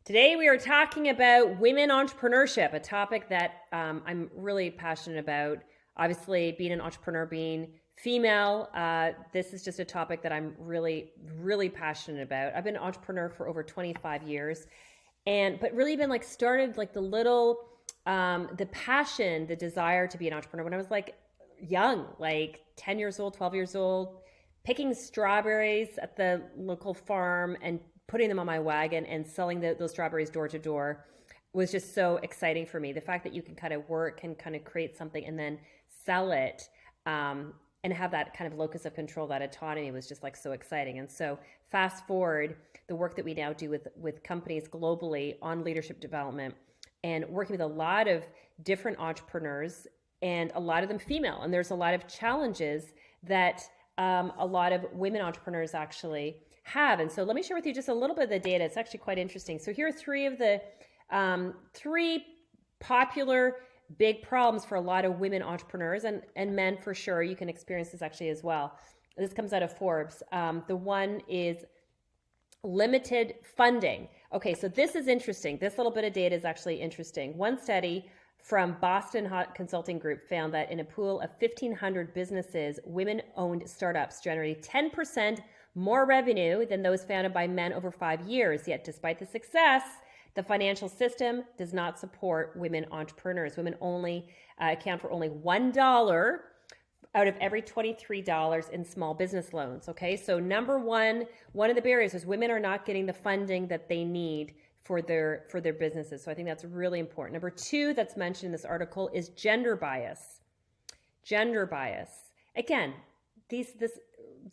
Today we are talking about women entrepreneurship, a topic that I'm really passionate about. Obviously, being an entrepreneur, being female, this is just a topic that I'm really, really passionate about. I've been an entrepreneur for over 25 years, but really been started the passion, the desire to be an entrepreneur when I was young, like 10 years old, 12 years old, picking strawberries at the local farm and putting them on my wagon and selling those strawberries door to door was just so exciting for me. The fact that you can kind of work and kind of create something and then sell it, and have that kind of locus of control, that autonomy, was just so exciting. And so fast forward, the work that we now do with companies globally on leadership development and working with a lot of different entrepreneurs, and a lot of them female. And there's a lot of challenges that a lot of women entrepreneurs actually have. And so let me share with you just a little bit of the data. It's actually quite interesting. So here are three of the three popular big problems for a lot of women entrepreneurs, and men for sure. You can experience this actually as well. This comes out of Forbes. The one is limited funding. Okay, so this is interesting. This little bit of data is actually interesting. One study from Boston Consulting Group found that in a pool of 1,500 businesses, women-owned startups generated 10% more revenue than those founded by men over 5 years. Yet despite the success, the financial system does not support women entrepreneurs. Women only account for only $1 out of every $23 in small business loans. Okay, so number one of the barriers is women are not getting the funding that they need for their businesses. So I think that's really important. Number two that's mentioned in this article is gender bias. Gender bias. Again,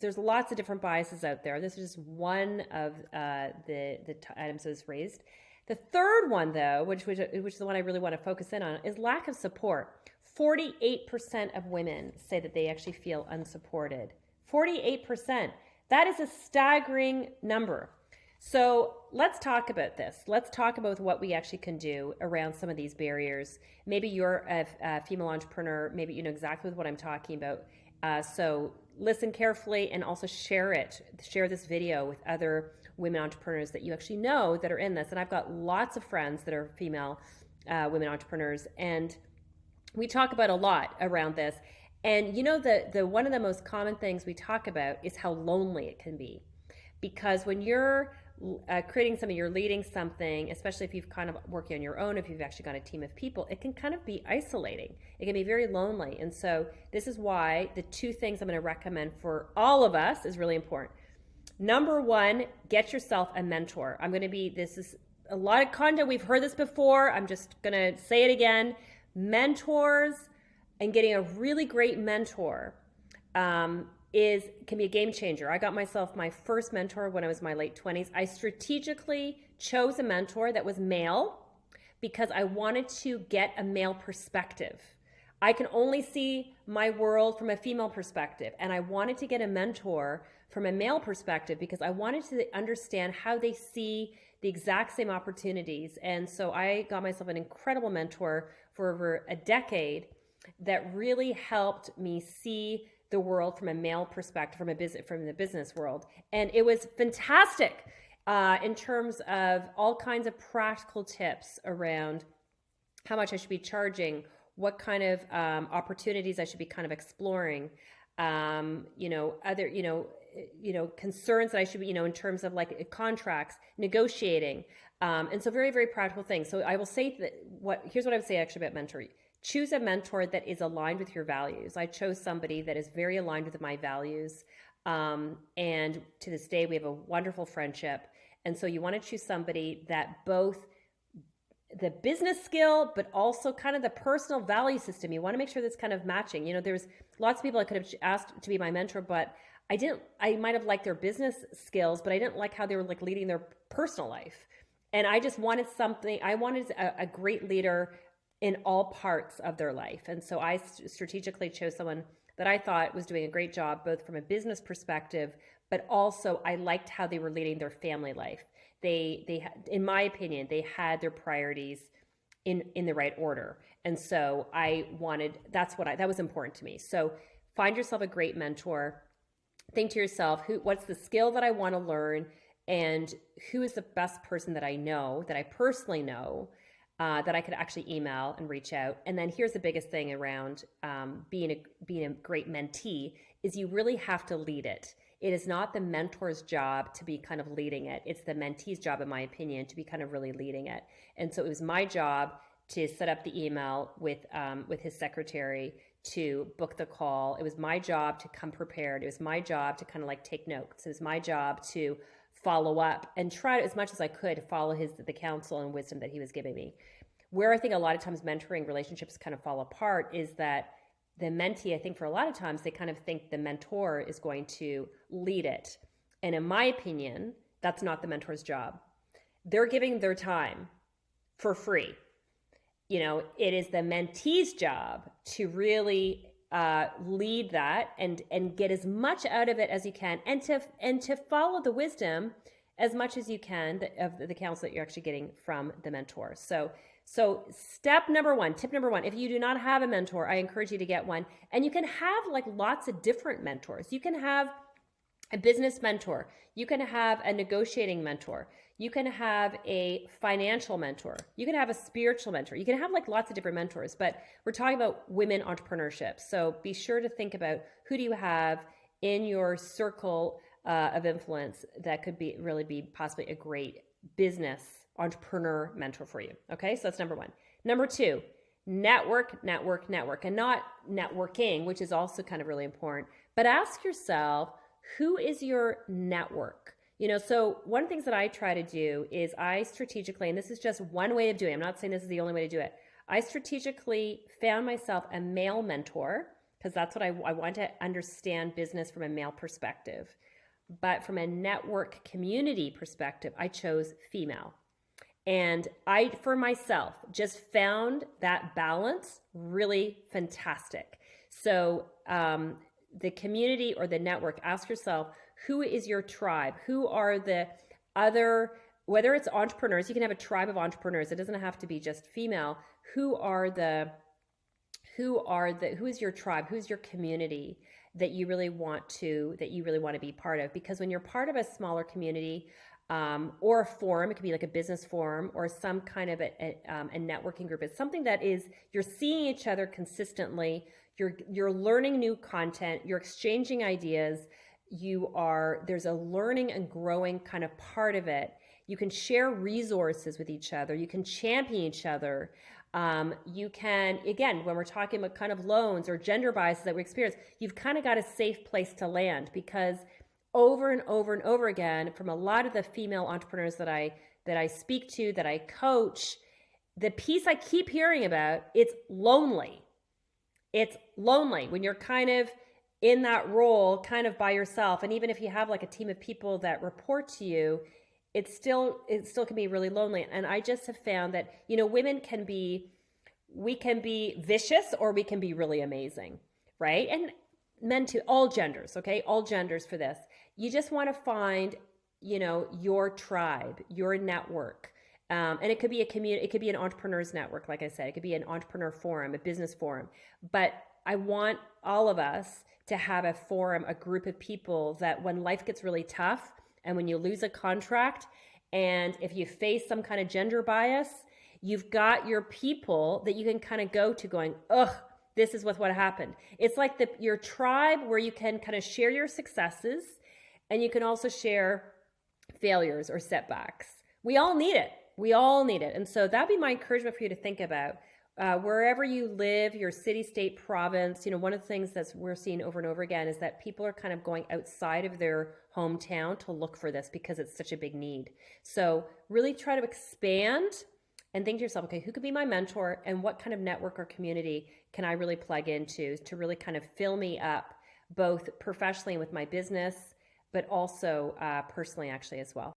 there's lots of different biases out there. This is just one of the items that was raised. The third one, though, which is the one I really want to focus in on, is lack of support. 48% of women say that they actually feel unsupported. 48%. That is a staggering number. So let's talk about this. Let's talk about what we actually can do around some of these barriers. Maybe you're a female entrepreneur. Maybe you know exactly what I'm talking about. So listen carefully and also share it. Share this video with other women entrepreneurs that you actually know that are in this. And I've got lots of friends that are female women entrepreneurs, and we talk about a lot around this. And you know, the one of the most common things we talk about is how lonely it can be. Because when you're creating something, you're leading something, especially if you've kind of working on your own, if you've actually got a team of people, it can kind of be isolating. It can be very lonely. And so this is why the two things I'm going to recommend for all of us is really important. Number one, get yourself a mentor. This is a lot of content. We've heard this before. I'm just going to say it again. Mentors and getting a really great mentor can be a game changer. I got myself my first mentor when I was in my late 20s. I strategically chose a mentor that was male because I wanted to get a male perspective. I can only see my world from a female perspective, and I wanted to get a mentor from a male perspective because I wanted to understand how they see the exact same opportunities. And so I got myself an incredible mentor for over a decade that really helped me see the world from a male perspective, from the business world. And it was fantastic in terms of all kinds of practical tips around how much I should be charging, what kind of opportunities I should be kind of exploring, other concerns that I should be, in terms of like contracts, negotiating. And so very, very practical things. So I will say here's what I would say actually about mentoring. Choose a mentor that is aligned with your values. I chose somebody that is very aligned with my values. And to this day, we have a wonderful friendship. And so you want to choose somebody that both the business skill, but also kind of the personal value system. You want to make sure that's kind of matching. There's lots of people I could have asked to be my mentor, but I might have liked their business skills, but I didn't like how they were leading their personal life. And I just wanted I wanted a great leader in all parts of their life. And so I strategically chose someone that I thought was doing a great job, both from a business perspective, but also I liked how they were leading their family life. They in my opinion, they had their priorities in the right order. And so that was important to me. So find yourself a great mentor. Think to yourself, what's the skill that I want to learn? and who is the best person that I know, that I personally know, that I could actually email and reach out. And then here's the biggest thing around being a great mentee is you really have to lead it. It is not the mentor's job to be kind of leading it. It's the mentee's job, in my opinion, to be kind of really leading it. And so it was my job to set up the email with his secretary, to book the call. It was my job to come prepared. It was my job to kind of like take notes. It was my job to follow up and try as much as I could to follow the counsel and wisdom that he was giving me. Where I think a lot of times mentoring relationships kind of fall apart is that the mentee, I think for a lot of times, they kind of think the mentor is going to lead it. And in my opinion, that's not the mentor's job. They're giving their time for free. It is the mentee's job to really lead that and get as much out of it as you can, and to follow the wisdom as much as you can of the counsel that you're actually getting from the mentor. So tip number one, if you do not have a mentor, I encourage you to get one. And you can have like lots of different mentors. You can have a business mentor. You can have a negotiating mentor. You can have a financial mentor. You can have a spiritual mentor. You can have like lots of different mentors, but we're talking about women entrepreneurship. So be sure to think about who do you have in your circle of influence that could really be possibly a great business entrepreneur mentor for you. Okay, so that's number one. Number two, network, and not networking, which is also kind of really important, but ask yourself, who is your network? So one of the things that I try to do is I strategically, and this is just one way of doing it, I'm not saying this is the only way to do it, I strategically found myself a male mentor, because that's what I want to understand business from a male perspective. But from a network community perspective, I chose female. And I, for myself, just found that balance really fantastic. So the community or the network, ask yourself, who is your tribe? Who are the other, whether it's entrepreneurs, you can have a tribe of entrepreneurs. It doesn't have to be just female. Who is your tribe? Who's your community that you really want to be part of? Because when you're part of a smaller community, or a forum, it could be like a business forum or some kind of a networking group. It's something that is, you're seeing each other consistently. You're learning new content. You're exchanging ideas. There's a learning and growing kind of part of it. You can share resources with each other. You can champion each other. You can, again, when we're talking about kind of loans or gender biases that we experience, you've kind of got a safe place to land, because over and over and over again, from a lot of the female entrepreneurs that I speak to, that I coach, the piece I keep hearing about, it's lonely. It's lonely when you're kind of in that role, kind of by yourself. And even if you have like a team of people that report to you, it still can be really lonely. And I just have found that, women we can be vicious, or we can be really amazing, right? And men too, all genders, okay? All genders for this. You just want to find, your tribe, your network. And it could be a community, it could be an entrepreneur's network, like I said, it could be an entrepreneur forum, a business forum. But I want all of us to have a forum, a group of people that when life gets really tough, and when you lose a contract, and if you face some kind of gender bias, you've got your people that you can kind of go to going, ugh, this is what happened. It's like your tribe where you can kind of share your successes, and you can also share failures or setbacks. We all need it. And so that'd be my encouragement for you to think about. Wherever you live, your city, state, province, one of the things that we're seeing over and over again is that people are kind of going outside of their hometown to look for this, because it's such a big need. So really try to expand and think to yourself, okay, who could be my mentor, and what kind of network or community can I really plug into to really kind of fill me up, both professionally with my business, but also personally actually as well.